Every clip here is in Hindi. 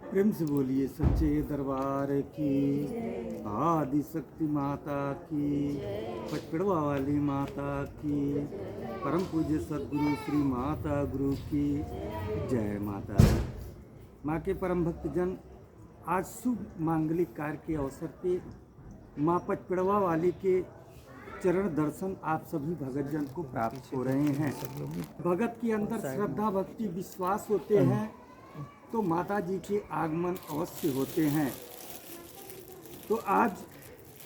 प्रेम से बोलिए सच्चे दरबार की, आदि शक्ति माता की, पचपड़वा वाली माता की, परम पूज्य सदगुरु श्री माता गुरु की जय माता। माँ के परम भक्तजन, आज शुभ मांगलिक कार्य के अवसर पे माँ पचपड़वा वाली के चरण दर्शन आप सभी भगतजन को प्राप्त हो रहे हैं। भगत के अंदर श्रद्धा भक्ति विश्वास होते हैं तो माता जी के आगमन अवश्य होते हैं। तो आज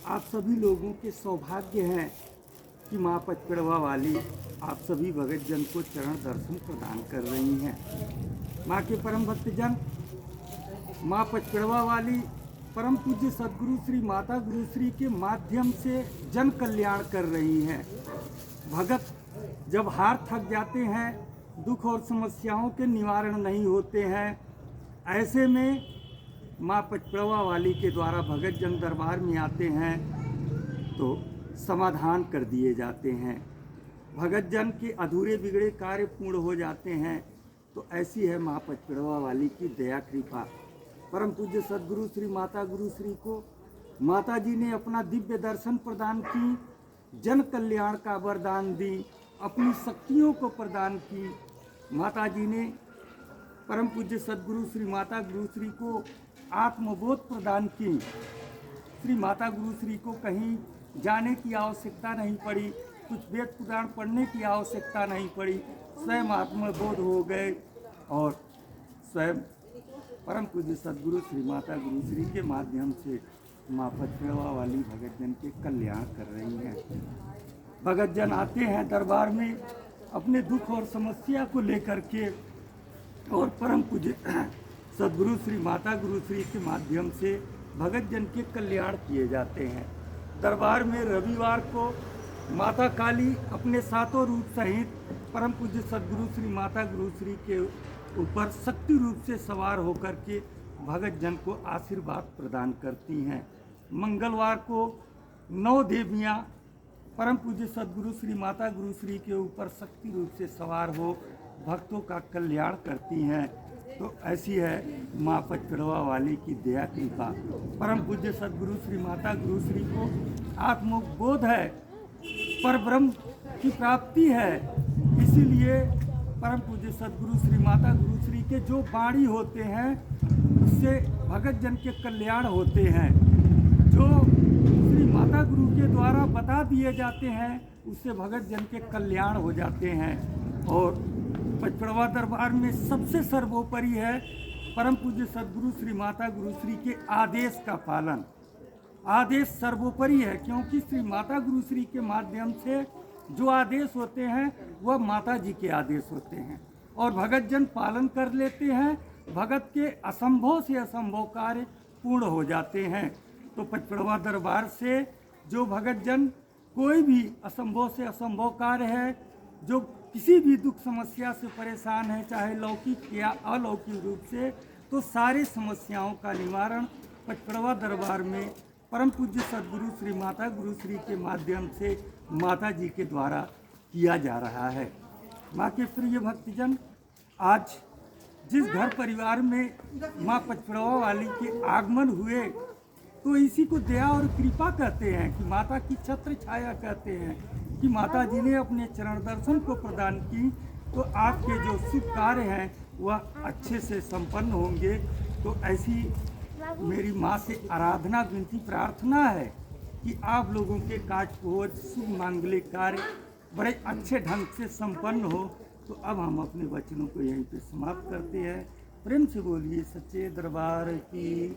आप सभी लोगों के सौभाग्य हैं कि माँ पचपड़वा वाली आप सभी भगतजन को चरण दर्शन प्रदान कर रही हैं। माँ के परम भक्तजन, माँ पचपड़वा वाली परम पूज्य सदगुरु श्री माता गुरु श्री के माध्यम से जन कल्याण कर रही हैं। भगत जब हार थक जाते हैं, दुख और समस्याओं के निवारण नहीं होते हैं, ऐसे में माँ पचपड़वा वाली के द्वारा भगत जन दरबार में आते हैं तो समाधान कर दिए जाते हैं। भगत जन के अधूरे बिगड़े कार्य पूर्ण हो जाते हैं। तो ऐसी है माँ पचपड़वा वाली की दया कृपा। परम पूज्य सदगुरु श्री माता गुरु श्री को माता जी ने अपना दिव्य दर्शन प्रदान की, जन कल्याण का वरदान दी, अपनी शक्तियों को प्रदान की। माता जी ने परम पूज्य सदगुरु श्री माता गुरु श्री को आत्मबोध प्रदान की। श्री माता गुरु श्री को कहीं जाने की आवश्यकता नहीं पड़ी, कुछ वेद पुराण पढ़ने की आवश्यकता नहीं पड़ी, स्वयं आत्मबोध हो गए और स्वयं परम पूज्य सदगुरु श्री माता गुरु श्री के माध्यम से माँ पचपड़वा वाली भगतजन के कल्याण कर रही हैं। भगतजन आते हैं दरबार में अपने दुख और समस्या को लेकर के और परम पूज्य सदगुरु श्री माता गुरु श्री के माध्यम से भगतजन के कल्याण किए जाते हैं। दरबार में रविवार को माता काली अपने सातों रूप सहित परम पूज्य सदगुरु श्री माता गुरु श्री के ऊपर शक्ति रूप से सवार होकर के भगतजन को आशीर्वाद प्रदान करती हैं। मंगलवार को 9 देवियाँ परम पूज्य सदगुरु श्री माता गुरु श्री के ऊपर शक्ति रूप से सवार हो भक्तों का कल्याण करती हैं। तो ऐसी है माँ पचपड़वा वाली की दया कृपा। परम पूज्य सदगुरु श्री माता गुरु श्री को आत्मबोध है, पर ब्रह्म की प्राप्ति है। इसीलिए परम पूज्य सदगुरु श्री माता गुरु श्री के जो वाणी होते हैं उससे भगतजन के कल्याण होते हैं। जो श्री माता गुरु के द्वारा बता दिए जाते हैं उससे भगतजन के कल्याण हो जाते हैं। और पचपड़वा दरबार में सबसे सर्वोपरि है परम पूज्य सदगुरु श्री माता गुरु श्री के आदेश का पालन। आदेश सर्वोपरि है, क्योंकि श्री माता गुरु श्री के माध्यम से जो आदेश होते हैं वह माता जी के आदेश होते हैं और भगतजन पालन कर लेते हैं। भगत के असंभव से असंभव कार्य पूर्ण हो जाते हैं। तो पचपड़वा दरबार से जो भगतजन कोई भी असंभव से असंभव कार्य है, जो किसी भी दुख समस्या से परेशान है, चाहे लौकिक या अलौकिक रूप से, तो सारी समस्याओं का निवारण पचपड़वा दरबार में परम पूज्य सदगुरु श्री माता गुरु श्री के माध्यम से माता जी के द्वारा किया जा रहा है। माँ के प्रिय भक्तजन, आज जिस घर परिवार में माँ पचपड़वा वाली के आगमन हुए तो इसी को दया और कृपा कहते हैं, कि माता की छत्र छाया कहते हैं, कि माता जी ने अपने चरण दर्शन को प्रदान की तो आपके जो शुभ कार्य हैं वह अच्छे से संपन्न होंगे। तो ऐसी मेरी माँ से आराधना विनती प्रार्थना है कि आप लोगों के कार्य शुभ मांगलिक कार्य बड़े अच्छे ढंग से संपन्न हो। तो अब हम अपने वचनों को यहीं पे समाप्त करते हैं। प्रेम से बोलिए सच्चे दरबार की